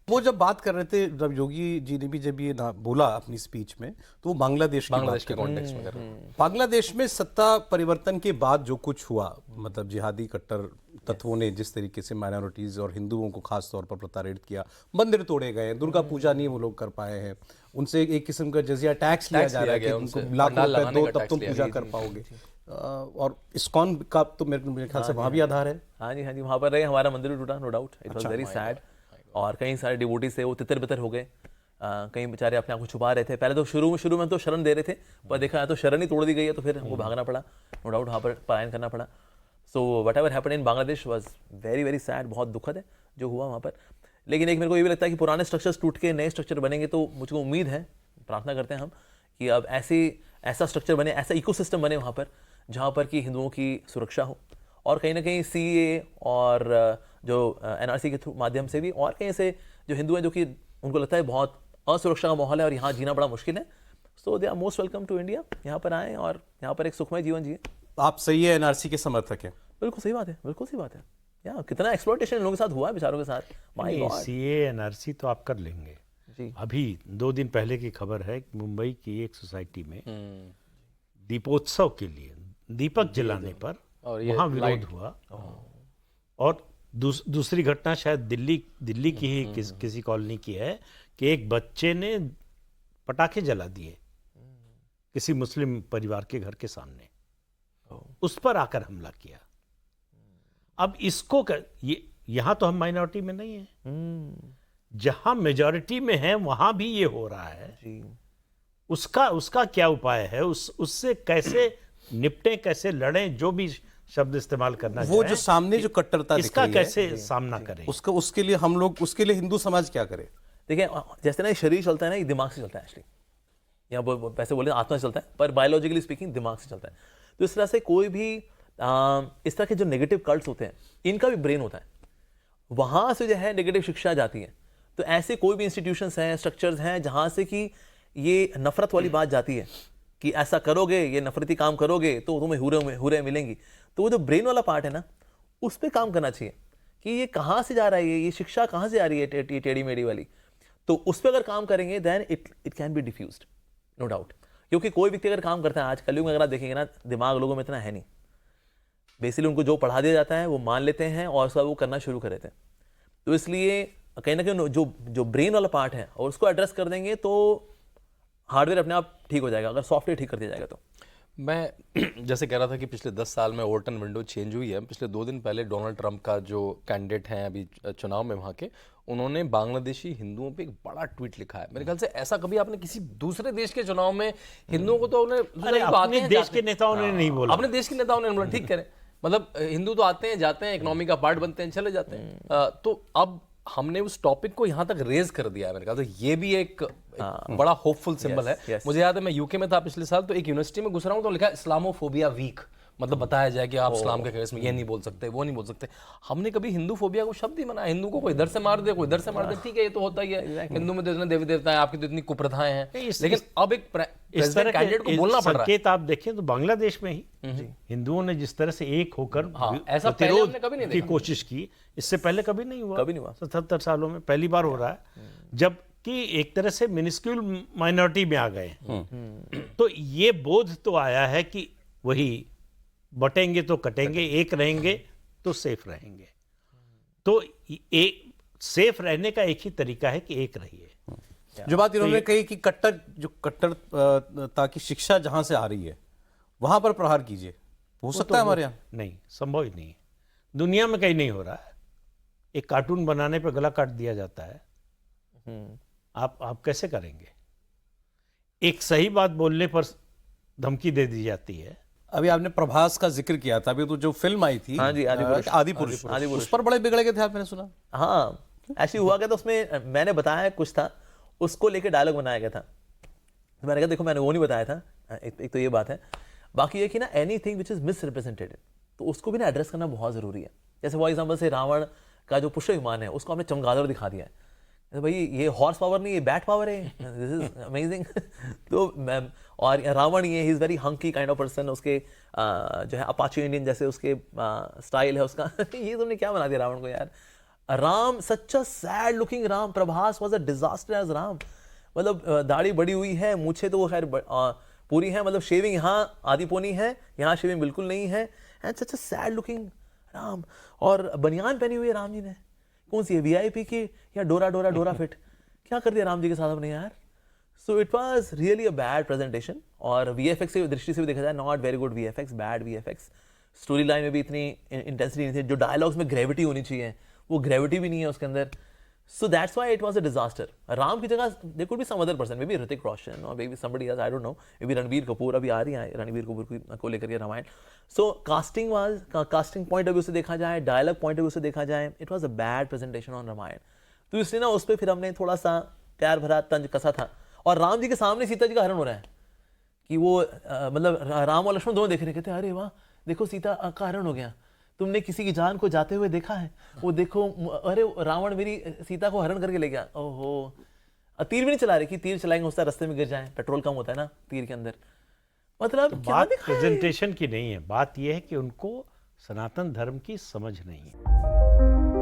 वो जब बात कर रहे थे, जब योगी जी ने भी जब ये ना बोला अपनी स्पीच में, तो वो बांग्लादेश के कॉन्टेक्स्ट में कर रहे हैं। बांग्लादेश में सत्ता परिवर्तन के बाद जो कुछ हुआ, मतलब जिहादी कट्टर तत्वों ने जिस तरीके से माइनॉरिटीज और हिंदुओं को खास तौर पर प्रताड़ित किया, मंदिर तोड़े गए, दुर्गा पूजा नहीं वो लोग कर पाए हैं, उनसे एक किस्म का जजिया टैक्स लिया जा रहा है कि उनको लाखों रुपए दो तब तुम पूजा कर पाओगे। और इस्कॉन का तो मेरे ख्याल से वहाँ भी आधार है। हाँ जी, वहाँ पर रहे, हमारा मंदिर भी टूटा, no doubt, it was very sad. और कई सारे डिवोटी से वो तितर बितर हो गए, कई बेचारे अपने आप को छुपा रहे थे। पहले तो शुरू में तो शरण दे रहे थे, पर देखा है तो शरण ही तोड़ दी गई है, तो फिर हमको भागना पड़ा, नो डाउट वहाँ पर पलायन करना पड़ा। So what ever happened in Bangladesh was very very sad, बहुत दुखद है जो हुआ वहाँ पर। लेकिन एक मेरे को ये भी लगता है कि पुराने स्ट्रक्चर्स टूट के नए स्ट्रक्चर बनेंगे, तो मुझको उम्मीद है, प्रार्थना करते हैं हम कि अब ऐसा स्ट्रक्चर बने, ऐसा इकोसिस्टम बने वहाँ पर जहाँ पर कि हिंदुओं की सुरक्षा हो, और कहीं ना कहीं CAA और जो NRC के माध्यम से भी, और कहीं से जो हिंदू हैं जो कि उनको लगता है बहुत असुरक्षा का माहौल है और यहाँ जीना बड़ा मुश्किल है, so they are most welcome to India, यहाँ पर आएँ और यहाँ पर एक सुखमय जीवन जिए। आप सही है, NRC के समर्थक हैं? बिल्कुल सही बात है, बिल्कुल सही बात है। यार कितना एक्सप्लॉयटेशन इन लोगों के साथ हुआ है, बेचारों के साथ। माय गॉड, CAA NRC तो आप कर लेंगे जी। अभी 2 दिन पहले की खबर है कि मुंबई की एक सोसाइटी में दीपोत्सव के लिए दीपक जलाने पर वहाँ विरोध हुआ, और दूसरी घटना शायद दिल्ली की ही किसी कॉलोनी की है कि एक बच्चे ने पटाखे जला दिए किसी मुस्लिम परिवार के घर के सामने, उस पर आकर हमला किया। अब इसको यहाँ तो हम माइनॉरिटी में नहीं है, जहां मेजॉरिटी में है वहां भी ये हो रहा है जी। उसका क्या उपाय है, उससे कैसे निपटें, कैसे लड़ें, जो भी शब्द इस्तेमाल करना वो जो सामने जो कट्टरता इसका कैसे सामना करें, उसके लिए हम लोग, उसके लिए हिंदू समाज क्या करे? देखिए, जैसे ना शरीर चलता है ना, ये दिमाग से चलता है एक्चुअली, यहाँ वैसे बोले आत्मा से चलता है, पर बायोलॉजिकली स्पीकिंग दिमाग से चलता है। तो इस तरह से कोई भी इस तरह के जो नेगेटिव कल्ट्स होते हैं, इनका भी ब्रेन होता है, वहां से जो है नेगेटिव शिक्षा जाती है। तो ऐसे कोई भी इंस्टीट्यूशंस हैं, स्ट्रक्चर्स हैं, जहां से कि ये नफरत वाली बात जाती है कि ऐसा करोगे, ये नफरती काम करोगे तो तुम्हें हुरे मिलेंगी। तो वो जो ब्रेन वाला पार्ट है ना, उस पर काम करना चाहिए कि ये कहाँ से जा रहा है, ये शिक्षा कहाँ से आ रही है, टेढ़ी मेढ़ी वाली। तो उस पर अगर काम करेंगे then it can be diffused, no doubt. क्योंकि कोई व्यक्ति अगर काम करता है, आज कलयुग में अगर आप देखेंगे ना, दिमाग लोगों में इतना है नहीं, बेसिकली उनको जो पढ़ा दिया जाता है वो मान लेते हैं और उसका वो करना शुरू कर देते हैं। तो इसलिए कहीं ना कहीं जो ब्रेन वाला पार्ट है, और उसको एड्रेस कर देंगे तो हार्डवेयर अपने आप ठीक हो जाएगा, अगर सॉफ्टवेयर ठीक कर दिया जाएगा तो। मैं जैसे कह रहा था कि पिछले 10 साल में ओवरटर्न विंडो चेंज हुई है। पिछले 2 दिन पहले डोनाल्ड ट्रंप का जो कैंडिडेट हैं अभी चुनाव में वहाँ के, उन्होंने बांग्लादेशी हिंदुओं पे एक बड़ा ट्वीट लिखा है। मेरे ख्याल से ऐसा कभी आपने किसी दूसरे देश के चुनाव में हिंदुओं को, तो अपने देश के नेताओं ने नहीं बोला, अपने देश के नेताओं ने बोला, ठीक करें, मतलब हिंदू तो आते हैं जाते हैं, इकोनॉमी का पार्ट बनते हैं, चले जाते हैं। तो अब हमने उस टॉपिक को यहाँ तक रेज कर दिया है। मेरे ख्याल से ये भी एक बड़ा होपफुल सिंबल है। मुझे याद है मैं यूके में था पिछले साल, तो एक यूनिवर्सिटी में घुस रहा हूँ तो लिखा इस्लामोफोबिया वीक, मतलब बताया जाए कि आप इस्लाम के केस में ये नहीं बोल सकते, वो नहीं बोल सकते। हमने कभी हिंदू फोबिया को शब्द ही मना, हिंदू को कोई इधर से मार दे, कोई इधर से मार दे, ठीक है ये तो होता ही है, हिंदू में तो इतने देवी देवता है, आपकी तो इतनी कुप्रथाएं हैं। लेकिन अब एक प्रेसिडेंट कैंडिडेट को बोलना पड़ रहा है। संकेत आप देखें तो बांग्लादेश में ही हिंदुओं ने जिस तरह से एक होकर ऐसा प्रतिरोध की कोशिश की, इससे पहले कभी नहीं हुआ, 77 सालों में पहली बार हो रहा है, जब कि एक तरह से मिनिस्क्यूल माइनॉरिटी में आ गए। तो ये बोध तो आया है कि वही बटेंगे तो कटेंगे, एक रहेंगे तो सेफ रहेंगे। तो एक सेफ रहने का एक ही तरीका है कि एक रहिए। जो बात इन्होंने कही कि कट्टरता की शिक्षा जहां से आ रही है वहां पर प्रहार कीजिए, हो सकता है हमारे यहाँ? नहीं, संभव ही नहीं है, दुनिया में कहीं नहीं हो रहा है। एक कार्टून बनाने पर गला काट दिया जाता है, आप कैसे करेंगे? एक सही बात बोलने पर धमकी दे दी जाती है। अभी आपने प्रभास का जिक्र किया था, अभी तो जो फिल्म आई थी, हाँ जी, आदिपुरुष, उस पर बड़े बिगड़े गए थे आप, मैंने सुना। हाँ, ऐसे हुआ क्या, तो उसमें मैंने बताया कुछ था, उसको लेके डायलॉग बनाया गया था। तो मैंने कहा देखो मैंने वो नहीं बताया था, एक तो ये बात है। बाकी ये कि ना एनीथिंग विच इज मिसरिप्रेजेंटेड, तो उसको भी ना एड्रेस करना बहुत जरूरी है। जैसे फॉर एग्जाम्पल से रावण का जो पुष्प विमान है, उसको आपने चमगादड़ दिखा दिया है, तो भाई ये हॉर्स पावर नहीं, ये बैट पावर है, दिस इज अमेजिंग। तो और रावण ये he is very hunky kind of person, उसके जो है अपाचे इंडियन जैसे उसके स्टाइल है उसका। ये तुमने क्या बना दिया रावण को यार। Ram, such a sad looking Ram. Prabhas was a disaster as Ram. मतलब दाढ़ी बड़ी हुई है, मूछें तो वो खैर पूरी है, मतलब शेविंग यहाँ आधी पोनी है, यहाँ शेविंग बिल्कुल नहीं है. And such a sad looking Ram. और बनियान पहनी हुई है राम जी ने, कौन सी है, वीआईपी की या डोरा फिट? क्या कर दिया राम जी के साथ अपने यार. So it was really a bad presentation. और वीएफएक्स की दृष्टि से भी देखा जाए, not very good VFX, bad VFX. Story line में भी इतनी इंटेंसिटी नहीं थी. जो डायलॉग्स में ग्रेविटी होनी चाहिए वो ग्रेविटी भी नहीं है उसके अंदर. So that's why it was a disaster. Ram की जगह there could be some other person, maybe Hrithik Roshan और maybe somebody else, I don't know, maybe Ranbir Kapoor. अभी आ रही है रणबीर कपूर को लेकर के Ramayan. So casting point of view से देखा जाए, डायलॉग पॉइंट ऑफ व्यू से देखा जाए, it was a bad presentation on Ramayana. तो इसलिए ना उस पर फिर हमने थोड़ा सा प्यार भरा तंज कसा था. और राम जी के सामने सीता जी का हरण हो रहा है कि वो मतलब राम और लक्ष्मण दोनों देख रहे, कहते हैं अरे वाह देखो सीता का हरण हो गया. तुमने किसी की जान को जाते हुए देखा है? वो देखो, अरे रावण मेरी सीता को हरण करके ले गया. ओहो, तीर भी नहीं चला रहे कि तीर चलाएंगे उसका रास्ते में गिर जाए, पेट्रोल कम होता है ना तीर के अंदर. मतलब तो क्या बात दिखाया है? प्रेजेंटेशन की नहीं है, बात यह है कि उनको सनातन धर्म की समझ नहीं है.